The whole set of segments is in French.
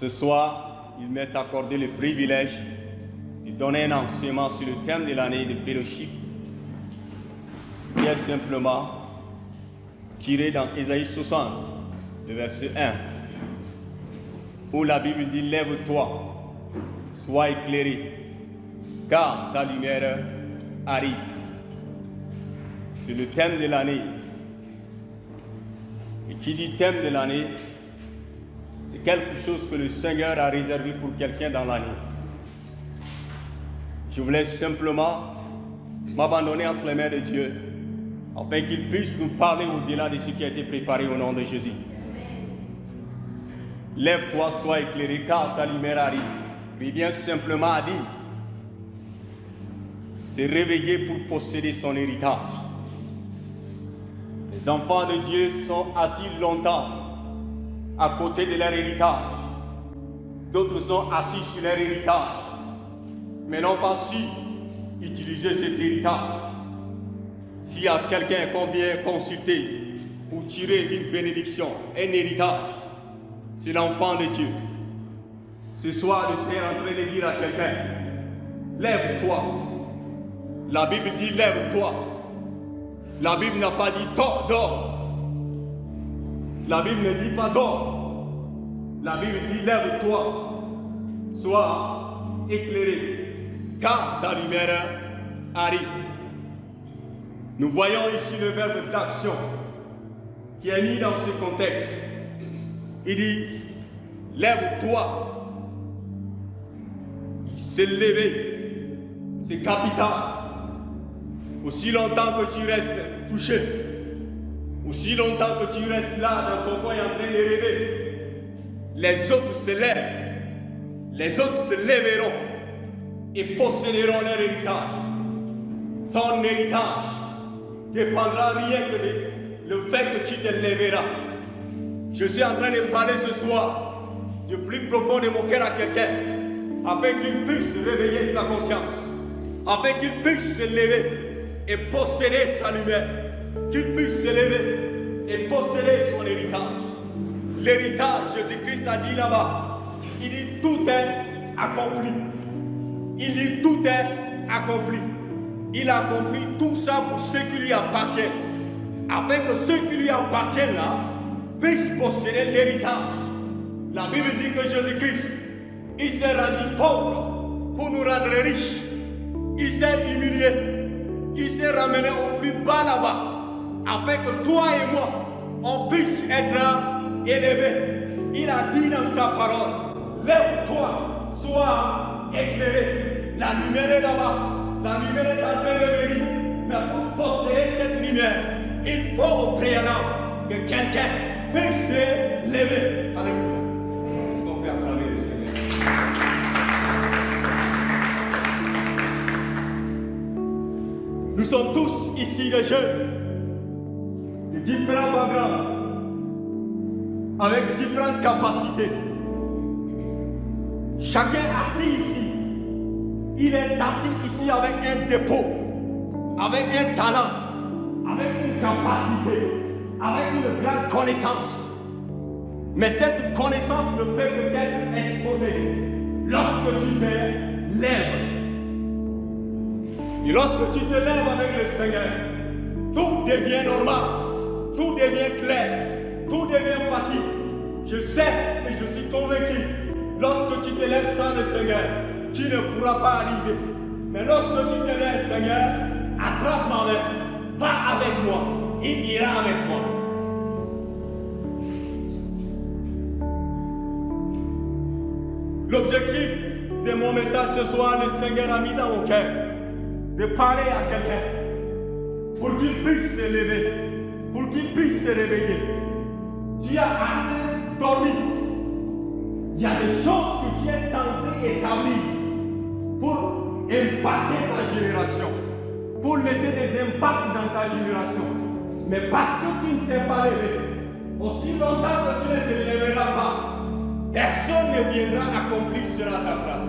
Ce soir, il m'est accordé le privilège de donner un enseignement sur le thème de l'année de fellowship, qui est simplement tiré dans Ésaïe 60, le verset 1, où la Bible dit « Lève-toi, sois éclairé, car ta lumière arrive ». C'est le thème de l'année. Et qui dit thème de l'année, c'est quelque chose que le Seigneur a réservé pour quelqu'un dans l'année. Je voulais simplement m'abandonner entre les mains de Dieu, afin qu'il puisse nous parler au-delà de ce qui a été préparé au nom de Jésus. Lève-toi, sois éclairé, car ta lumière arrive. Revient simplement à dire, c'est réveiller pour posséder son héritage. Les enfants de Dieu sont assis longtemps à côté de leur héritage. D'autres sont assis sur leur héritage, mais n'ont pas su utiliser cet héritage. S'il y a quelqu'un qu'on vient consulter pour tirer une bénédiction, un héritage, c'est l'enfant de Dieu. Ce soir, le Seigneur est en train de dire à quelqu'un, lève-toi. La Bible dit lève-toi. La Bible n'a pas dit dors. La Bible ne dit pas dors. La Bible dit lève-toi. Sois éclairé, car ta lumière arrive. Nous voyons ici le verbe d'action qui est mis dans ce contexte. Il dit lève-toi. C'est lever, c'est capital. Aussi longtemps que tu restes couché, aussi longtemps que tu restes là dans ton coin en train de rêver, les autres se lèvent, les autres se lèveront et posséderont leur héritage. Ton héritage dépendra rien que le fait que tu te lèveras. Je suis en train de parler ce soir du plus profond de mon cœur à quelqu'un, afin qu'il puisse réveiller sa conscience, afin qu'il puisse se lever et posséder sa lumière, qu'il puisse se lever et posséder son héritage. L'héritage, Jésus-Christ a dit là-bas, il dit tout est accompli. Il dit tout est accompli. Il a accompli tout ça pour ceux qui lui appartiennent, afin que ceux qui lui appartiennent là puissent posséder l'héritage. La Bible dit que Jésus-Christ, il s'est rendu pauvre pour nous rendre riches. Il s'est humilié. Il s'est ramené au plus bas là-bas, afin que toi et moi, on puisse être élevés. Il a dit dans sa parole, lève-toi, sois éclairé. La lumière est là-bas, la lumière est en train de venir. Mais pour posséder cette lumière, il faut au préalable que quelqu'un puisse se lever. Alléluia. Est-ce qu'on peut acclamer le Seigneur? Nous sommes tous ici des jeunes, de différents backgrounds, avec différentes capacités. Chacun assis ici, il est assis ici avec un dépôt, avec un talent, avec une capacité, avec une grande connaissance. Mais cette connaissance ne peut que être exposée lorsque tu te lèves. Et lorsque tu te lèves avec le Seigneur, tout devient normal, tout devient clair, tout devient facile. Je sais et je suis convaincu, lorsque tu te lèves sans le Seigneur, tu ne pourras pas arriver. Mais lorsque tu te lèves, Seigneur, attrape ma main, va avec moi, il ira avec toi. L'objectif de mon message ce soir, le Seigneur a mis dans mon cœur de parler à quelqu'un pour qu'il puisse se lever, pour qu'il puisse se réveiller. Tu as assez dormi. Il y a des choses que tu es censé établir pour impacter ta génération, pour laisser des impacts dans ta génération. Mais parce que tu ne t'es pas levé, aussi longtemps que tu ne te lèveras pas, personne ne viendra accomplir cela à ta place.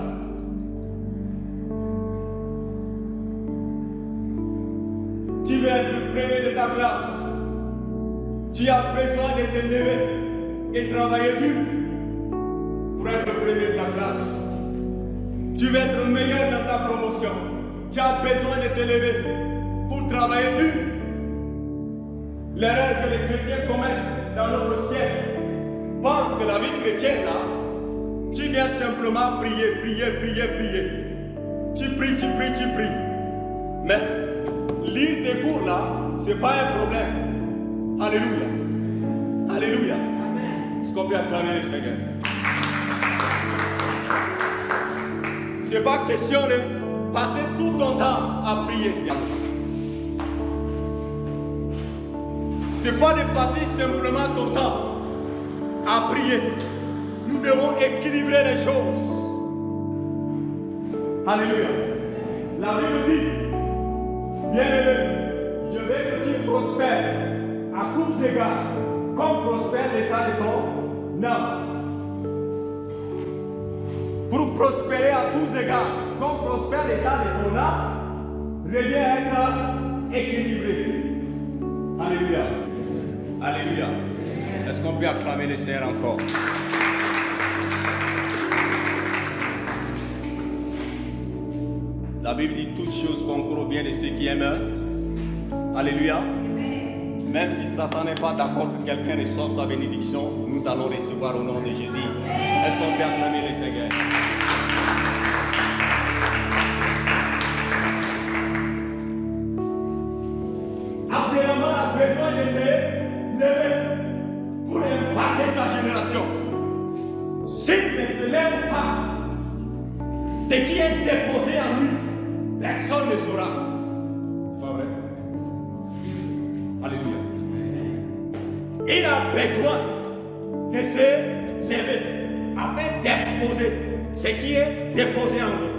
Tu veux être le premier de ta classe. Tu as besoin de te lever et travailler dur pour être relever de la classe. Tu vas être meilleur dans ta promotion. Tu as besoin de t'élever pour travailler dur. L'erreur que les chrétiens commettent dans notre siècle pensent que la vie chrétienne, là, tu viens simplement prier. Tu pries. Mais lire des cours là, ce n'est pas un problème. Alléluia. Est-ce qu'on peut acclamer le Seigneur? Ce n'est pas question de passer tout ton temps à prier. Ce n'est pas de passer simplement ton temps à prier. Nous devons équilibrer les choses. Alléluia. La Bible dit, bien-aimé, je veux que tu prospères à tous égards, comme prospère l'état de ton âme. Pour prospérer à tous égards, comme prospère l'état de ton âme, revient à être équilibré. Alléluia. Est-ce qu'on peut acclamer le Seigneur encore? La Bible dit toutes choses concourent au bien de ceux qui aiment. Alléluia. Même si Satan n'est pas d'accord que quelqu'un reçoive sa bénédiction, nous allons recevoir au nom de Jésus. Est-ce qu'on peut acclamer le Seigneur? Actuellement, on a besoin de se lever pour impacter sa génération. S'il ne se lève pas, ce qui est déposé en lui, personne ne saura. C'est pas vrai? Alléluia. Il a besoin de se lever afin d'exposer ce qui est déposé en lui.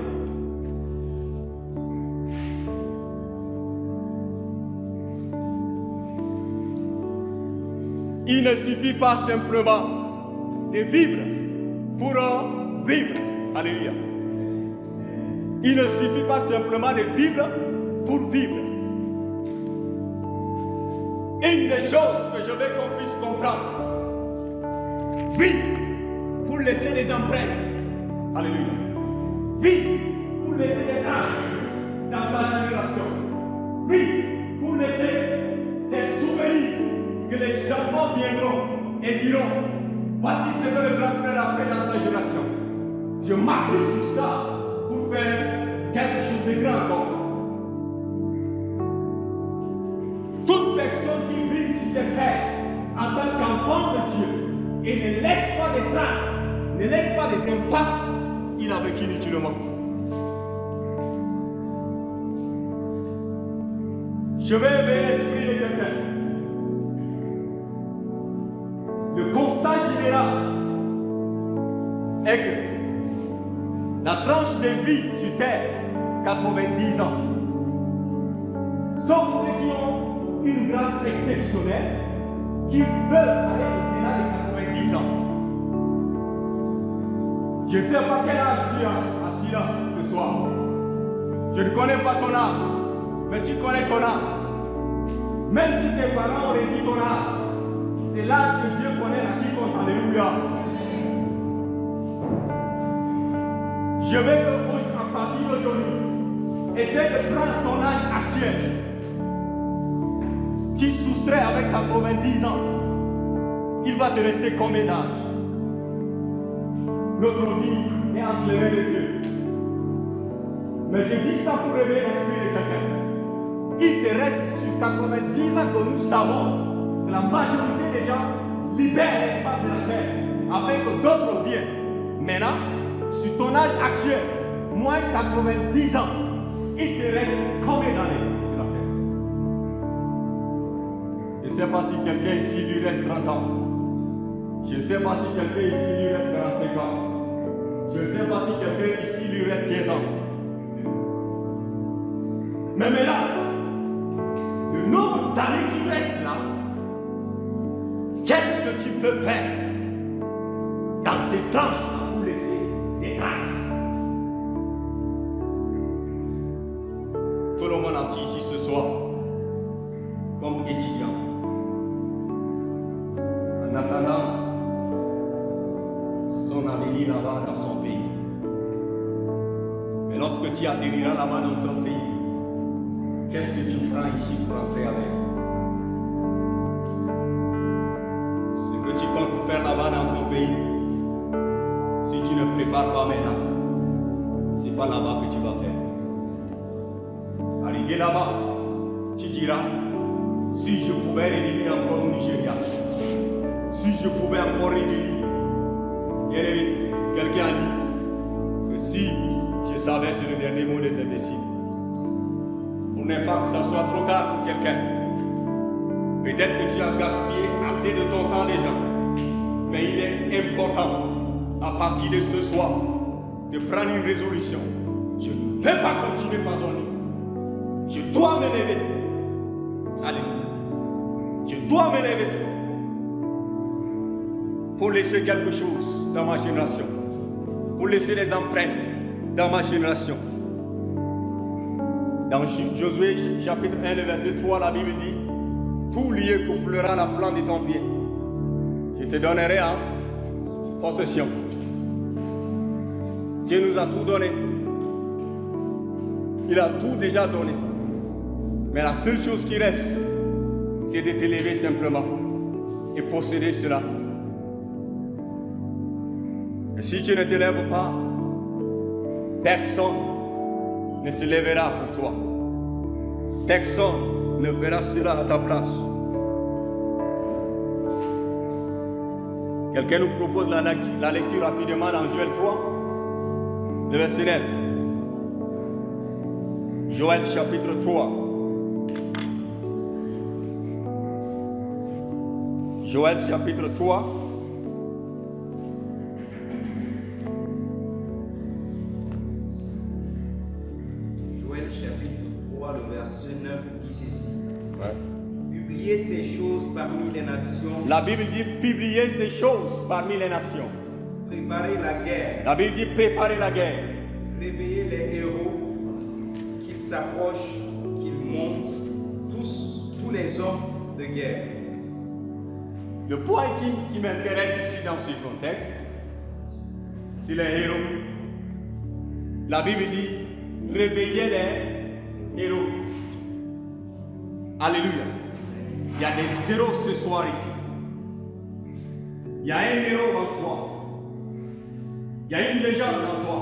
Il ne suffit pas simplement de vivre pour vivre. Alléluia. Il ne suffit pas simplement de vivre pour vivre. Une des choses que je veux qu'on puisse comprendre, vivre pour laisser des empreintes. Alléluia. Vivre pour laisser des traces dans ta génération. Vivre pour laisser des souvenirs que les enfants viendront et diront, voici ce que le grand frère a fait dans sa génération. Je m'appuie sur ça pour faire quelque chose de grand. Toute personne qui vit sur cette terre en tant qu'enfant de Dieu et ne laisse pas de traces, ne laisse pas des impacts, il a vécu inutilement. Je vais éveiller l'esprit de quelqu'un. Le constat général est que la tranche de vie sur terre, 90 ans. Sauf ceux qui ont une grâce exceptionnelle, qui peuvent aller au-delà de 90 ans. Je ne sais pas quel âge tu as assis là ce soir. Je ne connais pas ton âge, mais tu connais ton âge. Même si tes parents auraient dit ton âge, c'est l'âge que Dieu connaît à qui compte. Alléluia. Je vais à partir d'aujourd'hui essayer de prendre ton âge actuel. Tu soustrais avec 90 ans. Il va te rester combien d'âge? Notre vie est entre les mains de Dieu. Mais je dis ça pour réveiller l'esprit de quelqu'un. Il te reste sur 90 ans que nous savons que la majorité des gens libèrent l'espace de la terre afin que d'autres viennent. Maintenant, sur ton âge actuel, moins 90 ans, il te reste combien d'années sur la terre? Je ne sais pas si quelqu'un ici lui reste 30 ans. Je ne sais pas si quelqu'un ici lui reste 45 ans. Je ne sais pas si quelqu'un ici lui reste 15 ans. Mais maintenant, le nombre d'années qui reste là, qu'est-ce que tu peux faire dans ces tranches pour laisser des traces? Tout le monde assis ici ce soir, comme étudiant, en attendant son avenir là-bas dans son pays. Mais lorsque tu atterriras là-bas dans ton pays, qu'est-ce que tu feras ici pour entrer avec? Ce que tu comptes faire là-bas dans ton pays, si tu ne prépares pas maintenant, c'est pas là-bas que tu vas faire. Arrivé là-bas, tu diras, si je pouvais revenir encore au Nigeria, si je pouvais encore revenir. Quelqu'un a dit que si je savais, c'est le dernier mot des imbéciles. Pour ne pas que ça soit trop tard pour quelqu'un. Peut-être que tu as gaspillé assez de ton temps déjà. Mais il est important, à partir de ce soir, de prendre une résolution. Je ne peux pas continuer à pardonner. Je dois me lever. Allez. Je dois me lever. Pour laisser quelque chose dans ma génération. Pour laisser des empreintes dans ma génération. Dans Josué chapitre 1, le verset 3, la Bible dit, tout lieu qu'offlera la plante de ton pied, je te donnerai en possession. Dieu nous a tout donné. Il a tout déjà donné. Mais la seule chose qui reste, c'est de te lever simplement et posséder cela. Et si tu ne te lèves pas, personne ne se lèvera pour toi. Personne ne verra cela à ta place. Quelqu'un nous propose la lecture rapidement dans Joël 3, le verset 9. Joël chapitre 3. Joël chapitre 3. Joël chapitre 3, le verset 9 dit ceci. Ouais. Publiez ces choses parmi les nations. La Bible dit publier ces choses parmi les nations. Préparez la guerre. La Bible dit préparer la guerre. Réveillez les héros. Qu'ils s'approchent, qu'ils montent. Tous les hommes de guerre. Le point qui m'intéresse ici dans ce contexte, c'est les héros. La Bible dit réveillez les héros. Alléluia. Il y a des héros ce soir ici. Il y a un héros en toi. Il y a une légende en toi.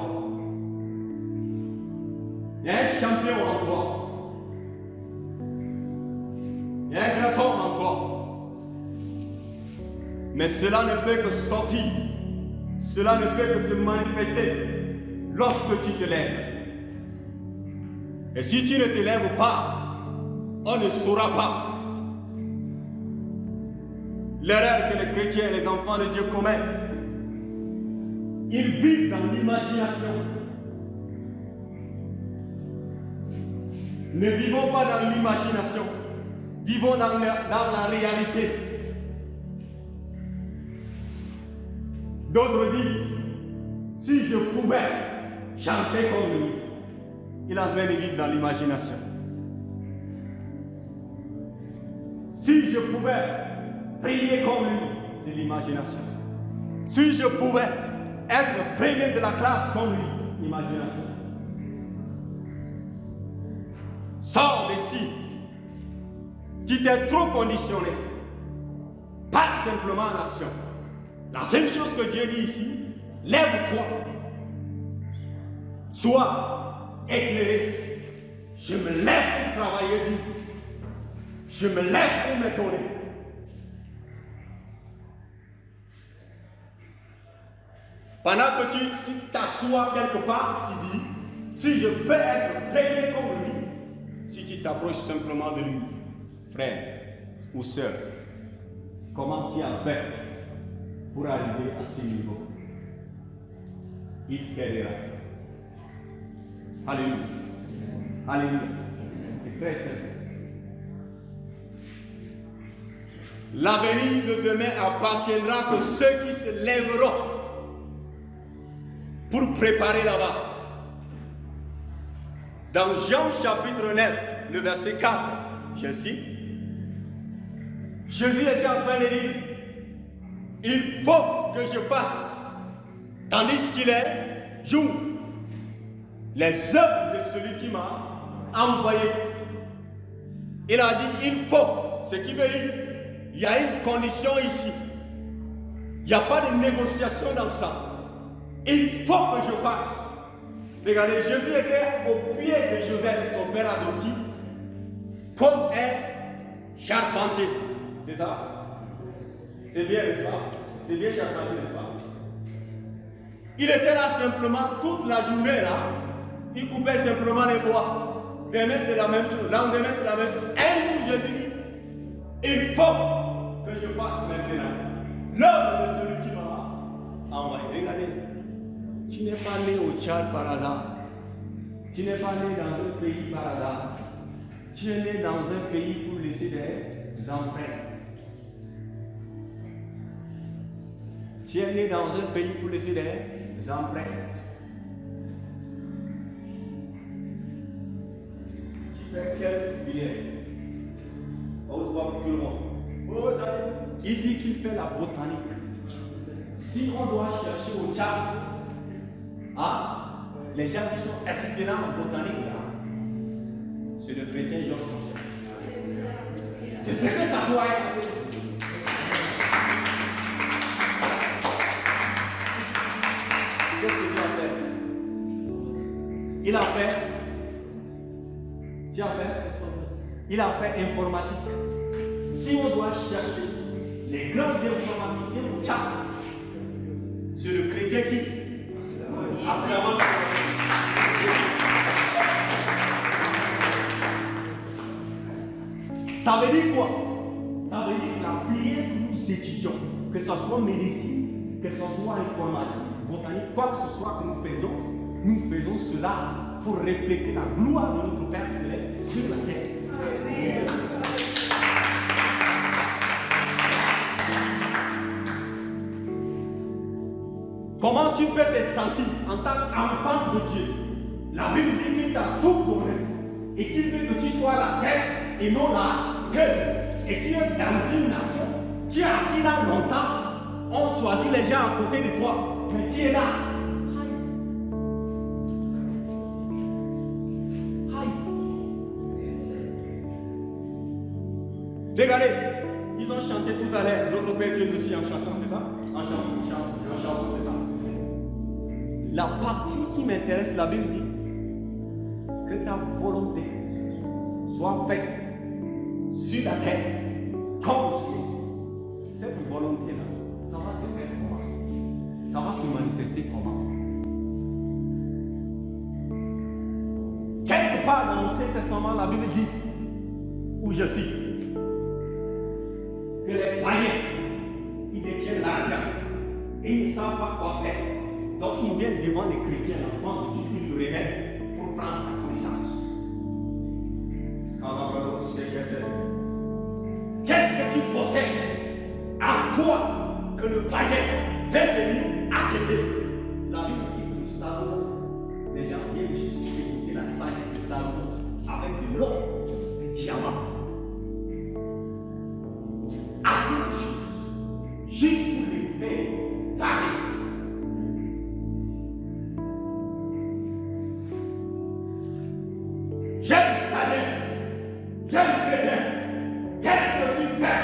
Il y a un champion en toi. Il y a un grand homme en toi. Mais cela ne peut que sortir. Cela ne peut que se manifester lorsque tu te lèves. Et si tu ne te lèves pas, on ne saura pas. L'erreur que les chrétiens et les enfants de Dieu commettent, ils vivent dans l'imagination. Ne vivons pas dans l'imagination, vivons dans la réalité. D'autres disent, si je pouvais chanter comme lui, il est en train de vivre dans l'imagination. Si je pouvais prier comme lui, c'est l'imagination. Si je pouvais être premier de la classe comme lui, l'imagination. Sors d'ici. Tu t'es trop conditionné. Passe simplement en action. La seule chose que Dieu dit ici, lève-toi. Sois éclairé. Je me lève pour travailler dur. Je me lève pour me donner. Pendant que tu t'assois quelque part, tu dis, si je peux être payé comme lui, si tu t'approches simplement de lui, frère ou sœur, comment tu as fait pour arriver à ce niveau? Il t'aidera. Alléluia. Alléluia. C'est très simple. L'avenir de demain appartiendra que ceux qui se lèveront pour préparer là-bas. Dans Jean chapitre 9, le verset 4, je cite, Jésus était en train de dire, il faut que je fasse tandis qu'il est jour. Les œuvres de celui qui m'a envoyé. Il a dit il faut, ce qui veut dire il y a une condition ici. Il n'y a pas de négociation dans ça. Il faut que je fasse. Regardez, Jésus était au pied de Joseph, son père adoptif, comme un charpentier. C'est ça? C'est bien, n'est-ce pas? C'est bien charpentier, n'est-ce pas? Il était là simplement toute la journée là. Il coupait simplement les bois. Demain c'est la même chose. Lendemain c'est la même chose. Un jour Jésus dit, il faut que je fasse maintenant l'œuvre de celui qui m'a envoyé. Regardez, tu n'es pas né au Tchad par hasard. Tu n'es pas né dans un pays par hasard. Tu es né dans un pays pour laisser des empreintes. Tu es né dans un pays pour laisser des empreintes. Tu fais quel billet? Pour tout le monde. Il dit qu'il fait la botanique. Si on doit chercher au Tchad, les gens qui sont excellents en botanique là, c'est le chrétien Georges Michel. C'est ce que ça doit être. Qu'est-ce qu'il a fait? Il a fait informatique. Si on doit chercher les grands informaticiens au Tchad, c'est le chrétien qui après avoir ça veut dire quoi? Ça veut dire que la filière que nous étudions, que ce soit médecine, que ce soit informatique, botanique, quoi que ce soit que nous faisons cela pour refléter la gloire de notre Père Céleste sur la terre. Amen. Comment tu peux te sentir en tant qu'enfant de Dieu? La Bible dit qu'il t'a tout donné et qu'il veut que tu sois la terre et non la gueule. Et tu es dans une nation, tu es assis là longtemps, on choisit les gens à côté de toi, mais tu es là. Regardez, ils ont chanté tout à l'heure, l'autre père qui est aussi en chanson, c'est ça? En chanson, c'est ça. La partie qui m'intéresse, la Bible dit que ta volonté soit faite sur la terre comme au ciel. Cette volonté-là, ça va se faire comment? Ça va se manifester comment? Quelque part dans l'Ancien Testament, la Bible dit, où je cite, que les païens, ils détiennent l'argent et ils ne savent pas quoi faire. Donc ils viennent devant les chrétiens, l'enfant de Dieu, ils le révèlent pour prendre sa connaissance. Qu'est-ce que tu possèdes en toi que le païen peut venir acheter? La Bible dit que nous savons, les gens viennent juste écouter la sagesse de Salomon avec de l'or, des diamants. Assez de choses, juste pour l'écouter parler. J'aime ta Dieu, j'aime chrétien. Qu'est-ce que tu fais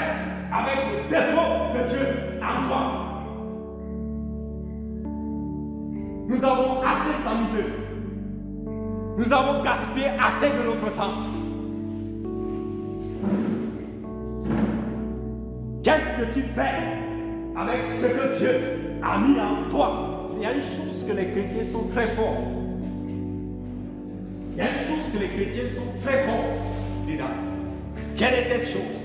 avec le défaut de Dieu en toi? Nous avons assez s'amuser. Nous avons gaspillé assez de notre temps. Qu'est-ce que tu fais avec ce que Dieu a mis en toi? Il y a une chose que les chrétiens sont très forts. Il y a une chose que les chrétiens sont très forts dedans. Quelle est cette chose?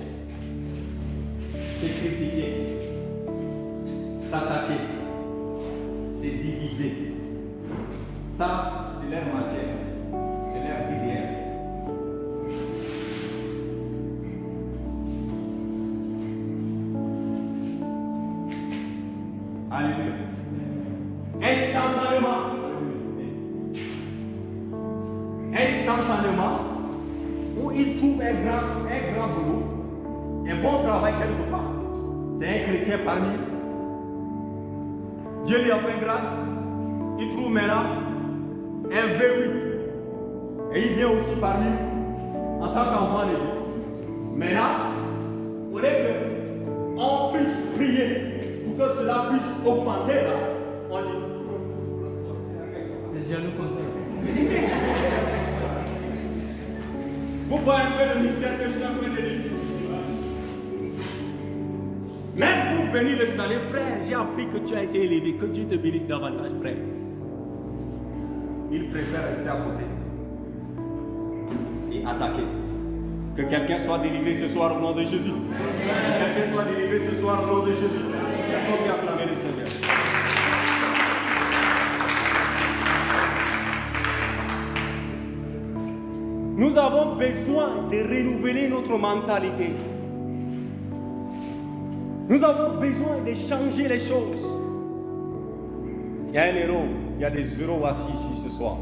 C'est critiquer, s'attaquer, c'est diviser. Ça, c'est leur matière, c'est leur prière. Alléluia. Instantanément, où il trouve un grand boulot, un bon travail quelque part. C'est un chrétien parmi eux. Dieu lui a fait grâce. maintenant un verrou. Et il vient aussi parmi nous en tant qu'enfant de Dieu. Maintenant, au lieu qu'on puisse prier pour que cela puisse augmenter là, on dit. C'est jaloux comme ça. Vous voyez un peu le mystère que je suis en train de dire. Même pour venir le salut, frère, j'ai appris que tu as été élevé, que Dieu te bénisse davantage, frère. Il préfère rester à côté et attaquer. Que quelqu'un soit délivré ce soir au nom de Jésus. Que quelqu'un soit délivré ce soir au nom de Jésus. Laisse-moi bien acclamer le Seigneur. Nous avons besoin de renouveler notre mentalité. Nous avons besoin de changer les choses. Il y a un héros, il y a des héros assis ici ce soir.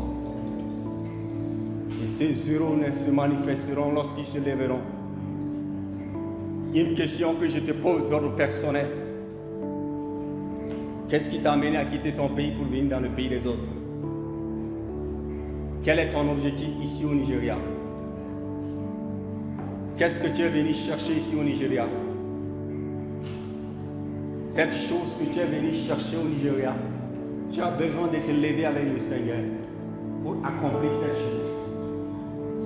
Et ces héros se manifesteront lorsqu'ils se lèveront. Il y a une question que je te pose d'ordre personnel. Qu'est-ce qui t'a amené à quitter ton pays pour venir dans le pays des autres? Quel est ton objectif ici au Nigeria? Qu'est-ce que tu es venu chercher ici au Nigeria? Cette chose que tu es venu chercher au Nigeria, tu as besoin de te lever avec le Seigneur pour accomplir cette chose.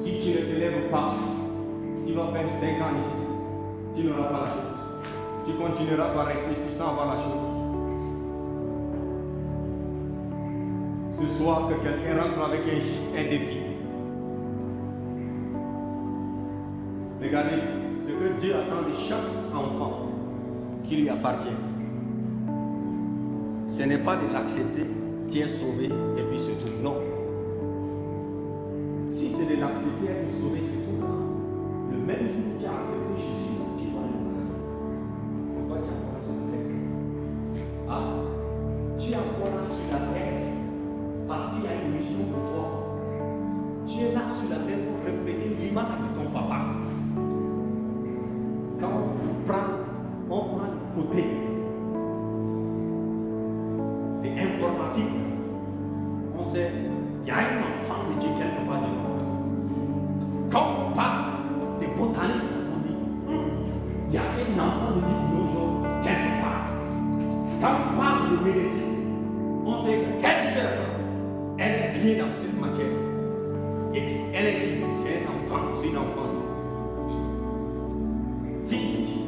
Si tu ne te lèves pas, tu vas faire 5 ans ici, tu n'auras pas la chose. Tu continueras à rester ici sans avoir la chose. Ce soir, que quelqu'un rentre avec un défi. Regardez ce que Dieu attend de chaque enfant qui lui appartient. Ce n'est pas de l'accepter, tu es sauvé et puis c'est tout. Non. Si c'est de l'accepter, être sauvé, c'est tout. Le même jour où tu as accepté Jésus, tu vas le voir. Pourquoi tu es encore sur la terre? Ah, tu es encore là sur la terre parce qu'il y a une mission pour toi. Tu es là sur la terre pour refléter l'image de ton papa. Quand on prend le côté de l'informatique, on sait qu'il y a un enfant de Dieu quelque part dedans. Quand on parle de botanique, on dit il y a un enfant de Dieu de nos jours quelque part. Quand on parle de médecine, on dit que telle sœur, elle est bien dans cette matière. Et puis elle est dit, c'est un enfant, c'est une enfant. Fille de Dieu.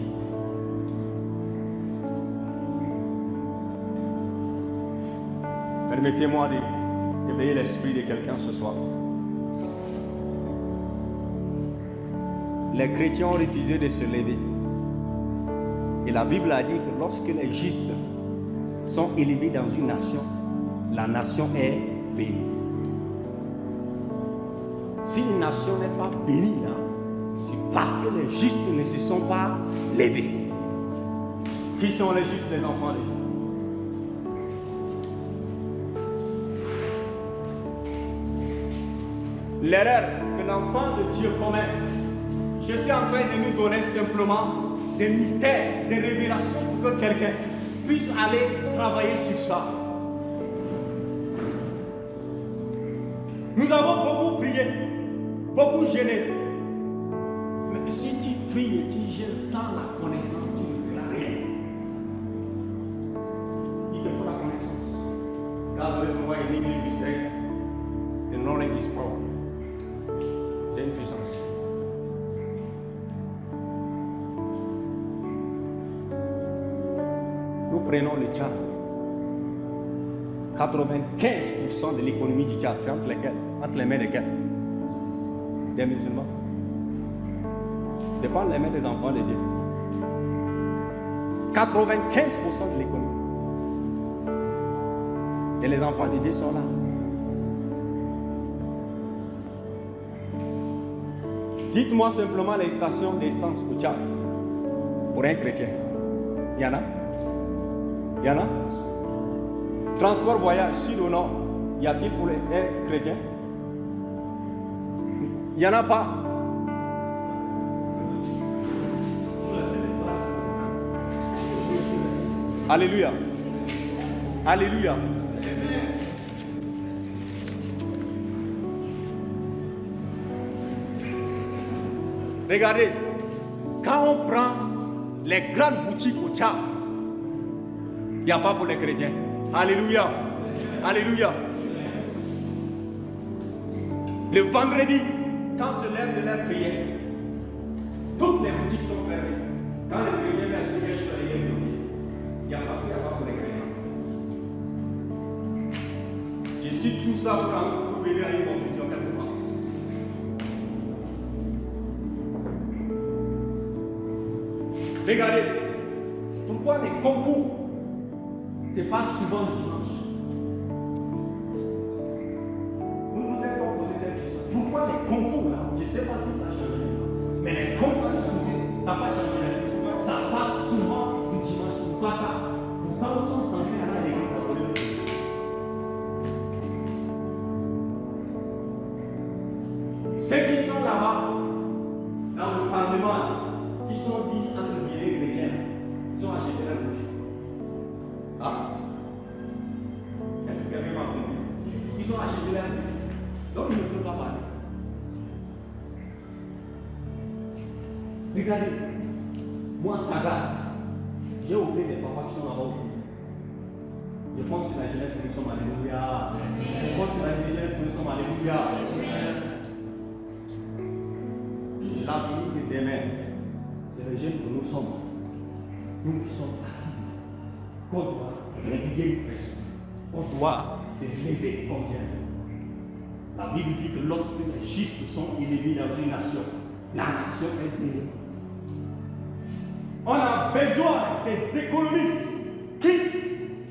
Permettez-moi d'éveiller l'esprit de quelqu'un ce soir. Les chrétiens ont refusé de se lever. Et la Bible a dit que lorsque les justes sont élevés dans une nation, la nation est bénie. Si une nation n'est pas bénie, là, c'est parce que les justes ne se sont pas levés. Qui sont les justes, les enfants de Dieu? L'erreur que l'enfant de Dieu commet, je suis en train de nous donner simplement des mystères, des révélations pour que quelqu'un puisse aller travailler sur ça. Nous avons beaucoup prié, beaucoup gêné. Mais si tu pries et tu gênes sans la connaissance, tu ne feras rien. Il te faut la connaissance. That's the reason why in English we say the knowledge is power. C'est une puissance. Nous prenons le Tchad. 95% de l'économie du Tchad, c'est entre lesquels? Entre les mains desquels? Des musulmans. Ce n'est pas les mains des enfants de Dieu. 95% de l'économie. Et les enfants de Dieu sont là. Dites-moi simplement les stations d'essence au Tchad pour un chrétien. Il y en a? Il y en a? Transport voyage, sud ou nord, y a-t-il pour un chrétien? Il n'y en a pas. Alléluia. Alléluia. Regardez, quand on prend les grandes boutiques au Tchad, il n'y a pas pour les chrétiens. Alléluia. Alléluia. Le vendredi, quand se lève de leur prière, toutes les boutiques sont fermées. Quand les chrétiens viennent acheter quelque chose, il n'y a pas pour les chrétiens. Je cite tout ça pour venir à une conclusion quelque part. Regardez, pourquoi les concours, ce n'est pas souvent le dimanche. Vous nous avez pas posé cette question. Pourquoi les concours là, je ne sais pas si ça change, mais les concours ça n'a pas changé. Ça passe souvent le dimanche. Pourquoi ça? Pourquoi nous sommes censés aller à l'église catholique? Ceux qui sont là-bas, dans le Parlement, qui sont dits entre guillemets chrétiens, ils ont acheté leur bouche. Ah? Est-ce que vous avez pas compris? Ils ont acheté leur bouche. Donc ils ne peuvent pas parler. Regardez, moi, Taga, j'ai oublié des papas qui sont là-bas au fond. Je pense que c'est la jeunesse que nous sommes, alléluia. Je pense que c'est la jeunesse que nous sommes, alléluia. L'avenir de demain, c'est le jeune que nous sommes. Nous qui sommes assis, qu'on doit réveiller une personne. On doit se lever comme Dieu. La Bible dit que lorsque les justes sont élevés dans une nation, la nation est bénie. On a besoin des économistes qui,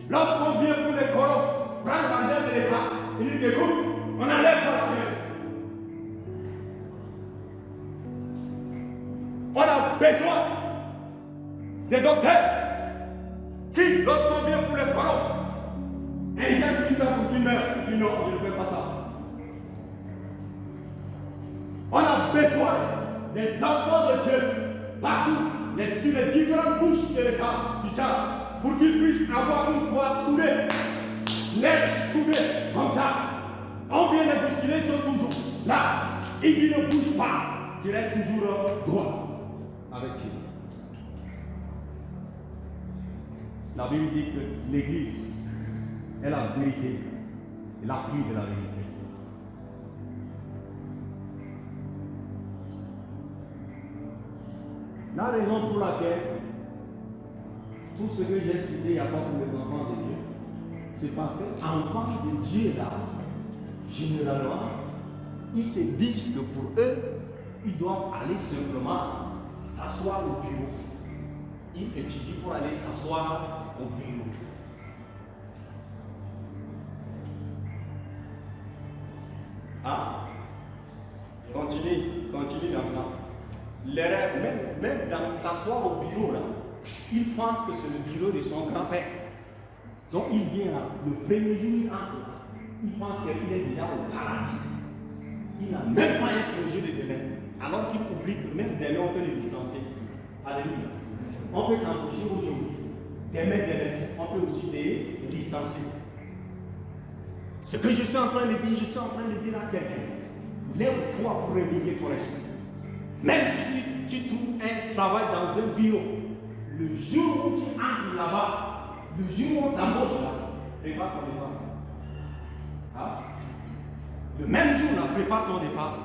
lorsqu'on vient pour les colons, prennent l'argent de l'État, ils disent écoute, on enlève pas la jeunesse. On a besoin des docteurs qui, lorsqu'on vient pour les colons, injectent tout ça pour qu'ils meurent. Ils disent non, je ne fais pas ça. On a besoin des enfants de Dieu partout, sur les différentes bouches de l'État, pour qu'ils puissent avoir une voix soudée, nette, soudée, comme ça. On vient les bousculer, ils sont toujours là. Ils disent ne bougent pas, tu restes toujours droit avec Dieu. La Bible dit que l'Église est la vérité, l'appui de la vérité. La raison pour laquelle tout ce que j'ai cité, il n'y a pas pour les enfants de Dieu, c'est parce que enfants de Dieu là, généralement, ils se disent que pour eux, ils doivent aller simplement s'asseoir au bureau. Ils étudient pour aller s'asseoir au bureau. Ah, continue dans ça. L'erreur, même dans s'asseoir au bureau là, il pense que c'est le bureau de son grand-père. Donc il vient là, le premier jour il entre là, il pense qu'il est déjà au paradis. Il n'a même pas un projet de demain. Alors qu'il oublie que même demain on peut le licencier. Alléluia. On peut t'embaucher aujourd'hui. Demain, on peut aussi les licencier. Ce que je suis en train de dire, à quelqu'un. Lève-toi pour réveiller ton esprit. Même si tu trouves un travail dans un bureau, le jour où tu entres là-bas, le jour où on t'embauche là, prépare ton départ. Ah? Le même jour là, prépare ton départ.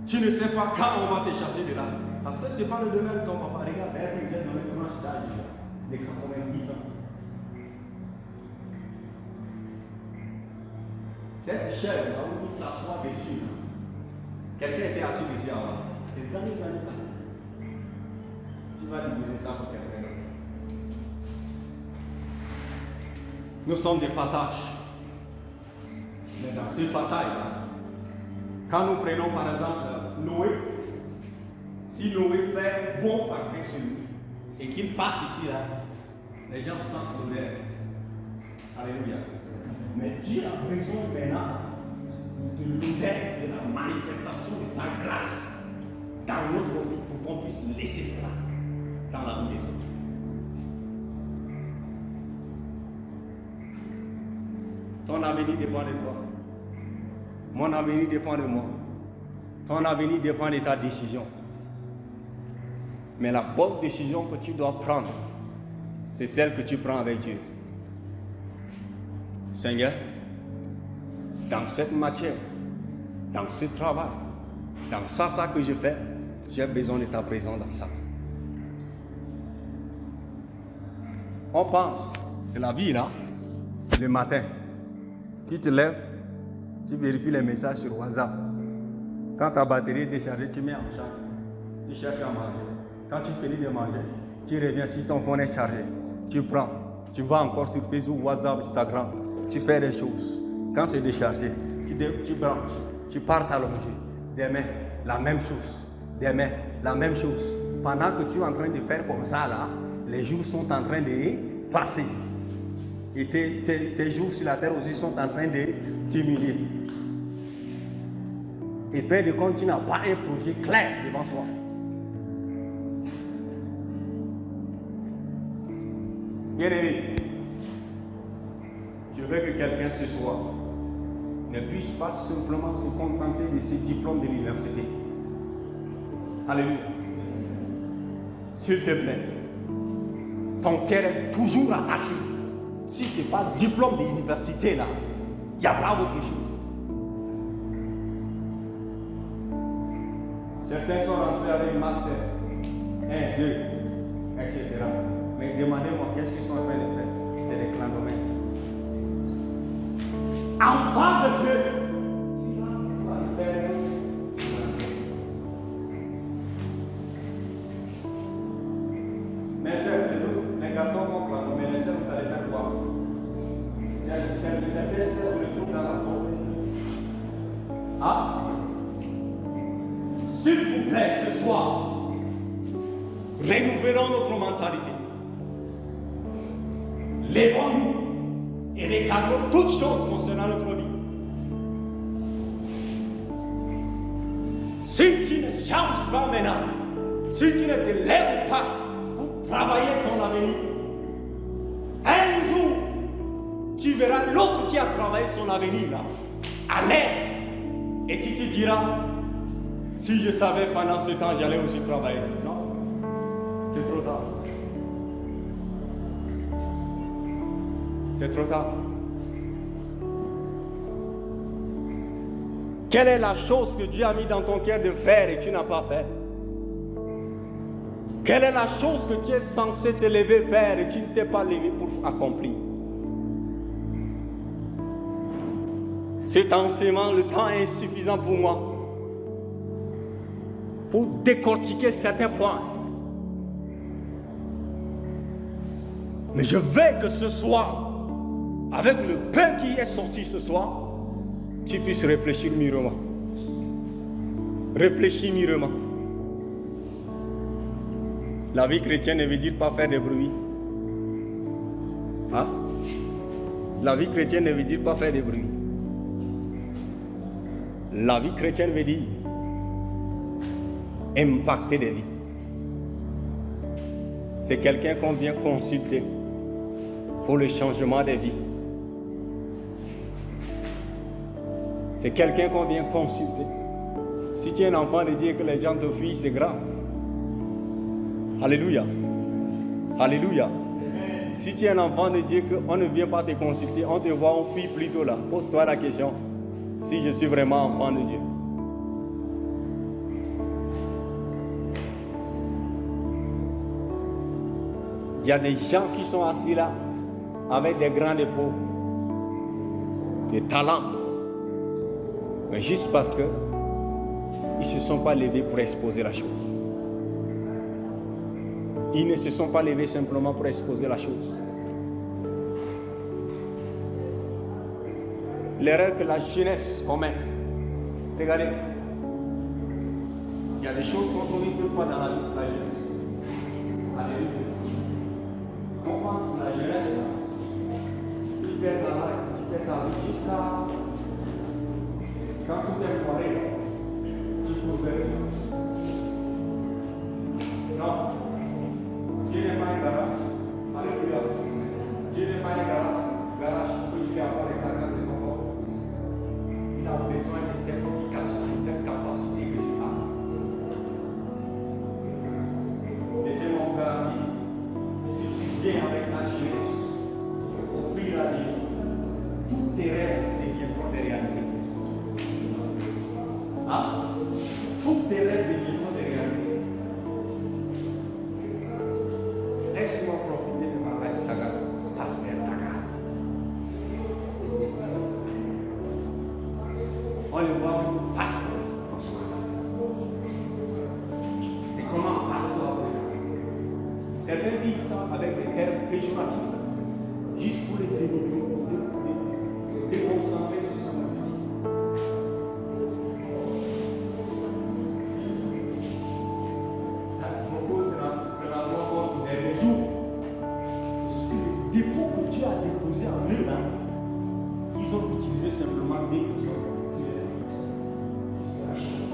Tu ne sais pas quand on va te chasser de là. Parce que ce n'est pas le domaine de ton papa. Regarde, il est dans le tranche d'âge de 90 ans. Cette chaise là où il s'assoit dessus, quelqu'un était assis dessus avant. Des années passées. Tu vas libérer ça pour quelqu'un d'autre. Nous sommes des passages. Mais dans ce passage-là, quand nous prenons par exemple Noé, si Noé fait bon parfum sur lui et qu'il passe ici là, les gens sentent l'odeur. Alléluia. Mais Dieu a besoin maintenant de l'odeur, de la manifestation de sa grâce dans notre vie pour qu'on puisse laisser cela dans la vie des autres. Ton avenir dépend de toi. Mon avenir dépend de moi. Ton avenir dépend de ta décision. Mais la bonne décision que tu dois prendre, c'est celle que tu prends avec Dieu. Seigneur, dans cette matière, dans ce travail, dans ça que je fais, j'ai besoin de ta présence dans ça. On pense que la vie là, le matin, tu te lèves, tu vérifies les messages sur WhatsApp. Quand ta batterie est déchargée, tu mets en charge. Tu cherches à manger. Quand tu finis de manger, tu reviens si ton phone est chargé. Tu prends, tu vas encore sur Facebook, WhatsApp, Instagram. Tu fais des choses. Quand c'est déchargé, tu branches, tu pars t'allonger. Demain, la même chose. Demain, la même chose. Pendant que tu es en train de faire comme ça là, les jours sont en train de passer. Et tes jours sur la terre aussi sont en train de diminuer. Et faire de compte, tu n'as pas un projet clair devant toi. Bien-aimé, je veux que quelqu'un ce soir ne puisse pas simplement se contenter de ses diplômes de l'université. Alléluia. S'il te plaît, ton cœur est toujours attaché. Si ce n'est pas le diplôme de l'université là, il n'y a pas autre chose. Certains sont rentrés avec master 1, 2, etc. Mais demandez-moi qu'est-ce qu'ils sont en train de faire. C'est des clandomènes. Enfant de Dieu, mes sœurs, les garçons vont clandomer, mais les sœurs, vous allez faire quoi? Certains sœurs se retrouvent dans la porte. Ah? S'il vous plaît, ce soir, renouvelons notre mentalité. Lèvons-nous et regardons toutes choses concernant notre vie. Si tu ne changes pas maintenant, si tu ne te lèves pas pour travailler ton avenir, un jour, tu verras l'autre qui a travaillé son avenir là, à l'aise, et qui te dira, si je savais pendant ce temps, j'allais aussi travailler. Non, c'est trop tard. C'est trop tard. Quelle est la chose que Dieu a mis dans ton cœur de faire et tu n'as pas fait? Quelle est la chose que tu es censé te lever faire et tu ne t'es pas levé pour accomplir? Cet enseignement, le temps est insuffisant pour moi pour décortiquer certains points. Mais je veux que ce soir, avec le peu qui est sorti ce soir, tu puisses réfléchir mûrement. Réfléchis mûrement. La vie chrétienne ne veut dire pas faire de bruit. Hein? La vie chrétienne ne veut dire pas faire de bruit. La vie chrétienne veut dire impacter des vies. C'est quelqu'un qu'on vient consulter pour le changement des vies. C'est quelqu'un qu'on vient consulter. Si tu es un enfant de Dieu que les gens te fuient, c'est grave. Alléluia. Alléluia. Si tu es un enfant de Dieu qu'on ne vient pas te consulter, on te voit, on fuit plutôt là. Pose-toi la question. Si je suis vraiment enfant de Dieu. Il y a des gens qui sont assis là avec des grands dépôts, des talents, mais juste parce qu'ils ne se sont pas levés pour exposer la chose. Ils ne se sont pas levés simplement pour exposer la chose. L'erreur que la jeunesse commet. Regardez, il y a des choses qu'on commet une fois dans la vie, c'est la jeunesse. Alléluia. On pense que la jeunesse, tu fais ta vie jusqu'à quand tout est foiré, tu peux faire. Non, Dieu n'est pas un garage. Alléluia. Dieu n'est pas un garage où tu vas avoir les carcasses de ton corps. Il a besoin de cette certification, de cette capacité que tu as. on les voit pasteur en soi. C'est comment un pasteur. Certains disent ça avec des termes péjoratifs, juste pour les déconcentrer sur son objectif. Pourquoi sera encore le dernier jour? Parce que le dépôt que Dieu a déposé en eux là, ils ont utilisé simplement 2%. C'est les 5%. Qui sera chaud.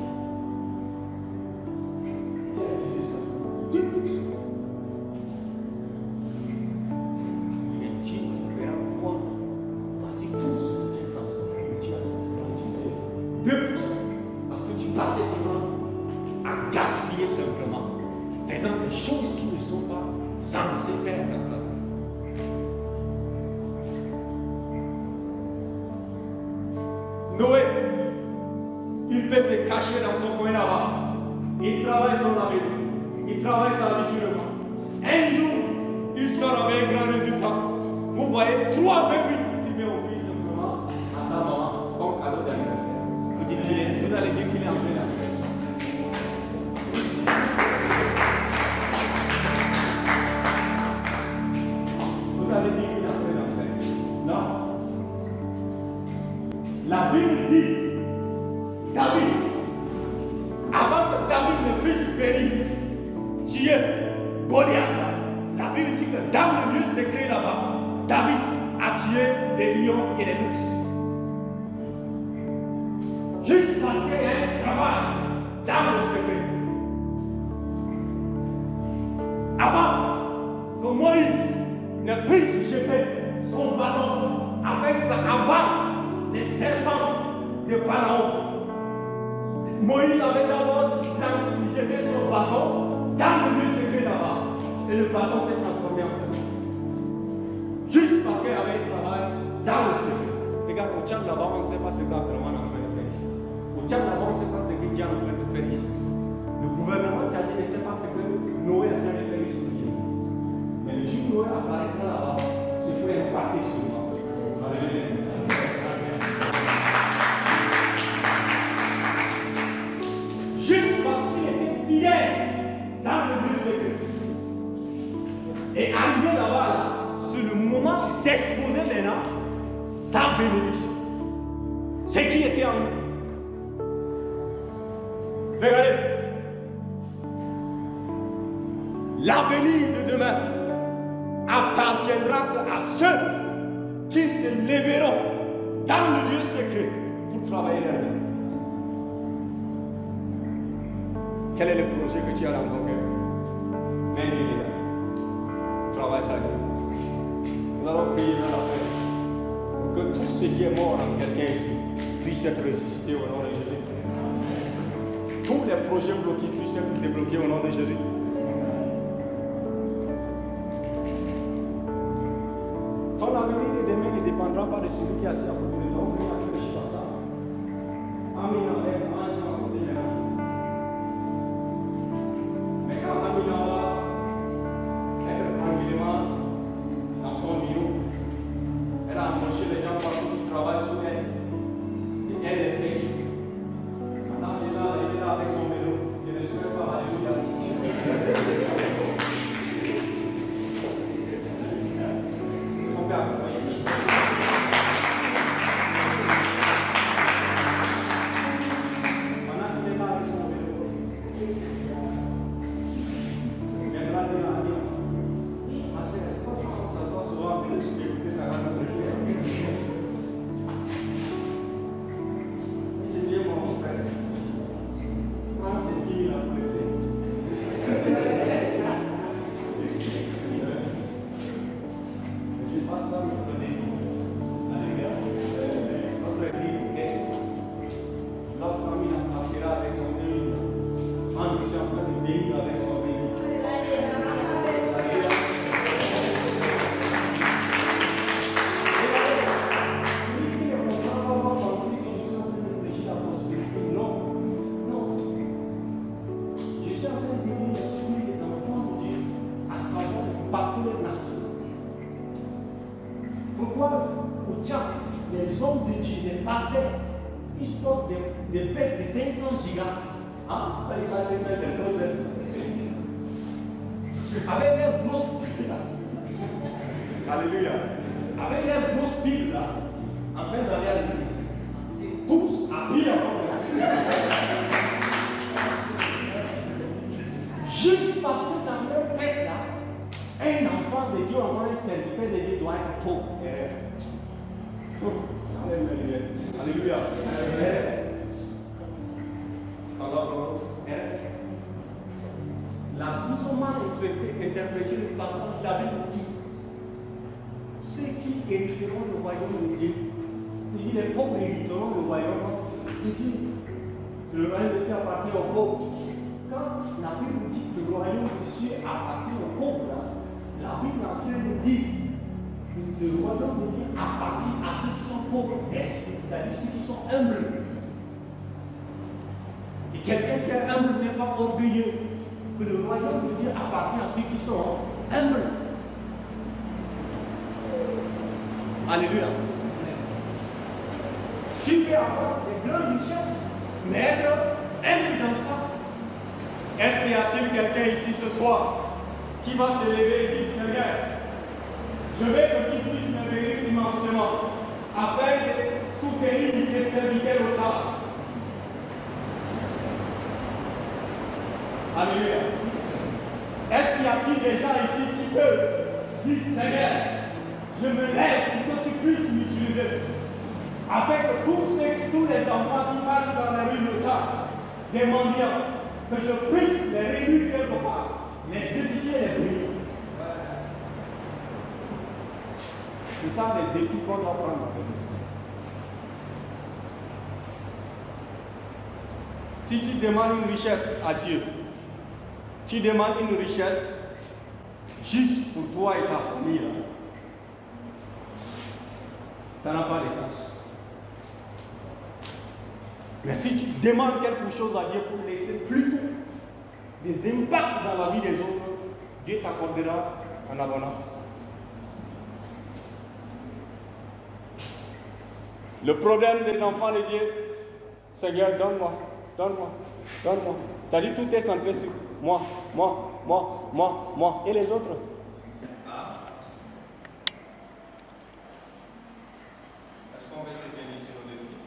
Dieu a utilisé ça. 2%. Et Dieu te fera voir. Vas-y tous les sens. Dieu a utilisé 2%. Parce que tu passais ton temps à gaspiller simplement, faisant des choses qui ne sont pas censées faire dans ta vie. Noé, il peut se cacher dans son coin là-bas. Il travaille son avenir. Il travaille sa vie durement. Un jour, il sort avec un grand résultat. Vous voyez, 3,28. Il met au fils simplement à sa maman comme cadeau d'anniversaire. Vous allez dire qu'il est en train d'affaire. Vous allez dire qu'il est en train d'affaire. Non. La Bible dit, David, avant que David ne puisse venir tuer Goliath, la Bible dit que dans le lieu secret là-bas, David a tué les lions et les loups. Juste parce qu'il y a un travail dans le secret. Avant que Moïse ne puisse jeter son bâton avec sa avant les serpents de Pharaon. Moïse avait d'abord jeté son bâton dans le lieu secret là-bas. Et le bâton s'est transformé en serpent. Juste parce qu'il y avait un travail dans le secret. Regarde, au Tchad là-bas, on ne sait pas ce qu'Abraham est en train de faire ici. Au Tchad là-bas, on ne sait pas ce que Dieu est en train de faire ici. Le gouvernement tchadien ne sait pas ce que Noé est en train de faire ici. Mais le jour où Noé apparaîtra là-bas, c'est pour impacter sur moi. Alléluia. Dans le lieu secret. Et arrivé là-bas, c'est le moment d'exposer maintenant sa bénédiction. Ce qui était en nous. Regardez. L'avenir de demain appartiendra à ceux qui se lèveront dans le lieu secret pour travailler leur vie. Quel est le projet que tu as dans ton cœur? Mets-le là. Travaille ça. Nous allons prier dans la paix pour que tout ce qui est mort en quelqu'un ici puisse être ressuscité au nom de Jésus. Tous les projets bloqués puissent être débloqués au nom de Jésus. Ton avenir de demain ne dépendra pas de celui qui est assis à côté de toi. On peut réfléchir à ça. Amen. Être tranquillement dans son bureau. Elle a embauché les gens partout qui travaillent sur elle. Et elle est payée. Pendant ce temps, elle était là avec son vélo. Elle ne souhaite pas aller jusqu'à lui. Son père. Pendant qu'il est là avec son vélo. il stocke des vestes de 500 gigas. Ah, il va se mettre des grosses vestes. Avec les grosses piles là. Alléluia. Avec les grosses piles là. En train d'aller à l'église. Et tous habillés avant le juste parce que dans leur tête là, un enfant de Dieu, encore un serviteur de Dieu doit être pauvre. Alléluia. Alléluia. La plus ou moins interprété le passage, la Bible dit ceux qui hériteront le royaume de Dieu, il dit les pauvres hériteront le royaume, il dit le royaume de Dieu appartient aux pauvres. Quand la Bible dit que le royaume de Dieu appartient aux pauvres, la Bible en train de dire que le royaume de Dieu appartient à ceux qui sont pauvres d'esprit, c'est-à-dire ceux qui sont humbles. Et quelqu'un qui est humble n'est pas orgueilleux. Que le royaume de Dieu appartient à ceux qui sont humbles. Alléluia. Tu peux avoir des grandes richesses, mais être humble dans ça. Est-ce qu'il y a-t-il quelqu'un ici ce soir qui va se lever et dire Seigneur, je veux que tu puisses me bénir immensément afin de soutenir tes serviteurs au travail. Alléluia. Est-ce qu'il y a-t-il des gens ici qui peuvent dire Seigneur, je me lève pour que tu puisses m'utiliser afin que tous les enfants qui marchent dans la rue locale, des mendiants, que je puisse les réunir quelque part, les éduquer et les bénir. C'est ça les défis qu'on doit prendre avec nous. Si tu demandes une richesse à Dieu, tu demandes une richesse juste pour toi et ta famille, là, ça n'a pas de sens. Mais si tu demandes quelque chose à Dieu pour laisser plutôt des impacts dans la vie des autres, Dieu t'accordera en abondance. Le problème des enfants de Dieu, Seigneur, donne-moi, donne-moi, donne-moi. C'est-à-dire tout est centré sur moi, moi, moi, moi, moi. Et les autres? Est-ce qu'on va se tenir sur nos deux pieds?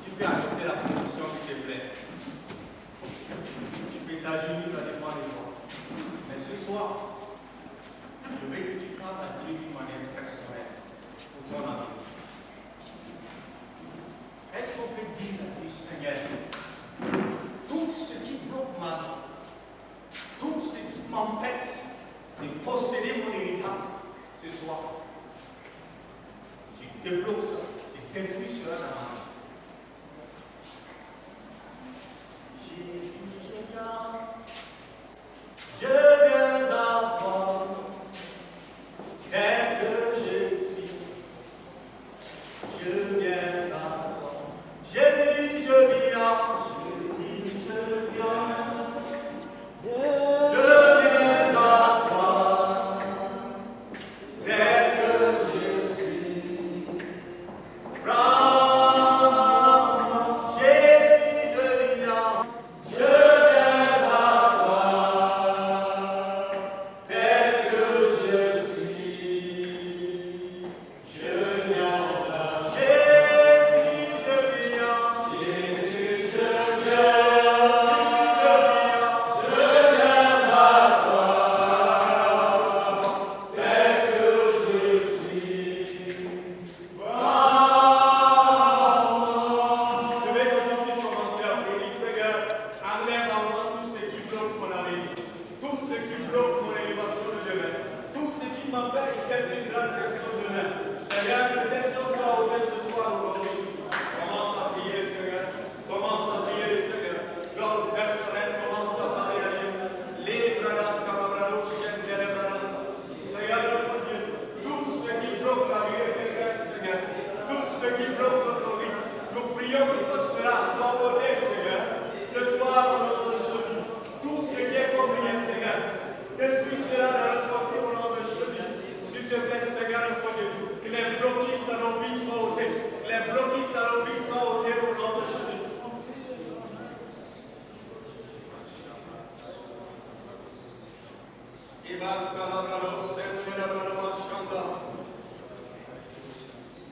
Tu peux adopter la position qui te plaît. Tu peux t'agenouiller, ça dépend de toi. Mais ce soir, je veux que tu parles à Dieu d'une manière personnelle pour ton avenir. Est-ce qu'on peut dire à Dieu, Seigneur, tout ce qui bloque ma vie, tout ce qui m'empêche de posséder mon héritage ce soir, je débloque ça, je détruis cela dans ma vie. Jésus, je viens à toi, tel que je suis, je viens à toi. Jésus, je viens, Jésus, je viens. Je viens à toi, tel que je suis. Prends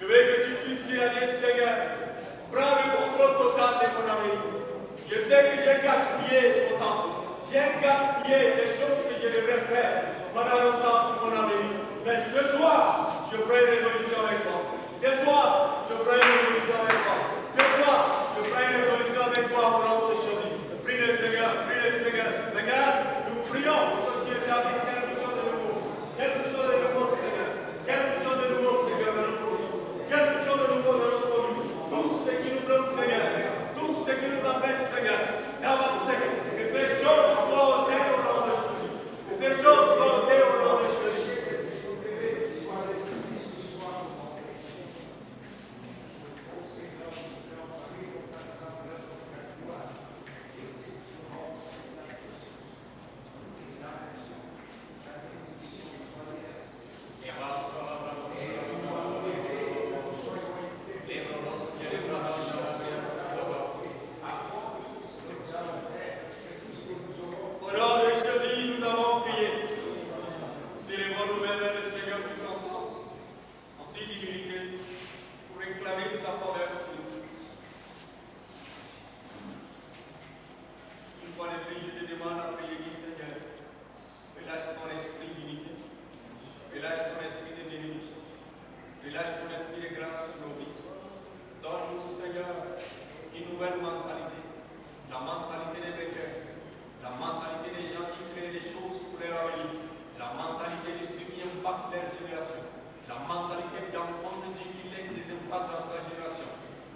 Je veux que tu puisses dire à Dieu, Seigneur, prends le contrôle total de mon avenir. Je sais que j'ai gaspillé mon temps. J'ai gaspillé les choses que je devrais faire pendant longtemps pour mon avenir. Mais ce soir, je ferai une résolution avec toi. Ce soir, je ferai une résolution avec toi. Ce soir, je ferai une résolution avec toi au nom de Jésus. Prie le Seigneur, prie le Seigneur. Seigneur, nous prions pour que tu établisses quelque chose de nouveau. Quelque chose de nouveau, Seigneur. Quelque chose de nouveau, Seigneur, dans notre vie. Quelque chose de nouveau dans notre vie. Tout ce qui nous bloque, Seigneur. Tout ce qui nous empêche, Seigneur. Que ces choses soient ôtées au nom de Jésus. Que ces choses soient ôtées au nom de Jésus. Au nom de Jésus, nous avons prié. Célébrons nous-mêmes le Seigneur tous ensemble, en si d'humilité, pour réclamer sa faveur sur nous. Une fois de plus, je te demande à prier, dis Seigneur, relâche ton esprit d'unité, relâche ton esprit de bénédiction, relâche ton esprit de grâce sur nos vies. Donne-nous, Seigneur, une nouvelle mentalité, la mentalité des vainqueurs, la mentalité des gens qui créent des choses pour leur avenir, la mentalité de ceux qui impactent leur génération, la mentalité d'enfant de Dieu qui laisse des impacts dans sa génération.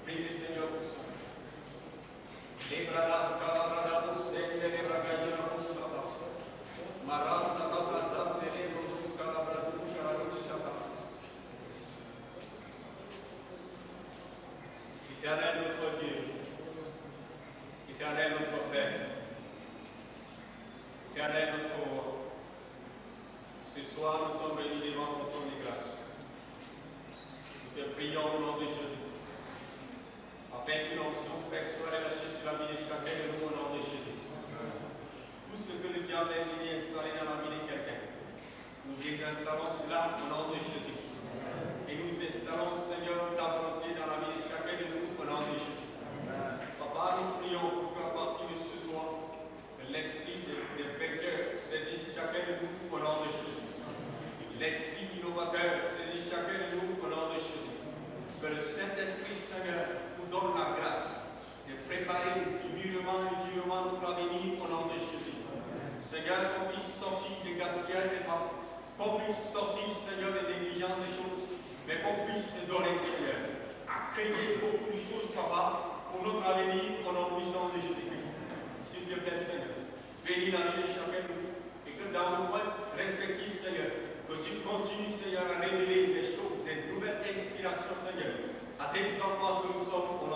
Prie le Seigneur pour ça. Les bradas, calabradas, seigneur, les bragaïens, pour ça. Maranda, abrazam, les brodos, calabrazos, calados, chata. Éternel notre Dieu, Éternel notre Père, Éternel notre roi, ce soir nous sommes réunis devant ton trône de grâce. Nous te prions au nom de Jésus, afin qu'une onction fraîche soit relâchée sur la vie de chacun de nous au nom de Jésus. Tout ce que le diable est venu installer dans la vie de quelqu'un, nous désinstallons cela au nom de Jésus. Et nous installons, Seigneur, ta volonté dans la vie de chacun de nous au nom de Jésus. Papa, nous prions pour qu'à partir de ce soir, l'esprit des vainqueurs saisisse chacun de nous au nom de Jésus. L'esprit innovateur saisit chacun de nous au nom de Jésus. Que le Saint-Esprit, Seigneur, nous donne la grâce de préparer mûrement et durement notre avenir au nom de Jésus. Seigneur, qu'on puisse sortir des gaspillages des temps, qu'on puisse sortir, Seigneur, des négligences des choses, mais qu'on puisse se donner, Seigneur, à créer beaucoup de choses, Papa, pour notre avenir au nom puissant de Jésus-Christ. S'il te plaît, Seigneur, bénis la vie de chacun de nous, et que dans nos points respectifs, Seigneur, que tu continues, Seigneur, à révéler des choses, des nouvelles inspirations, Seigneur, à tes enfants que nous sommes au nom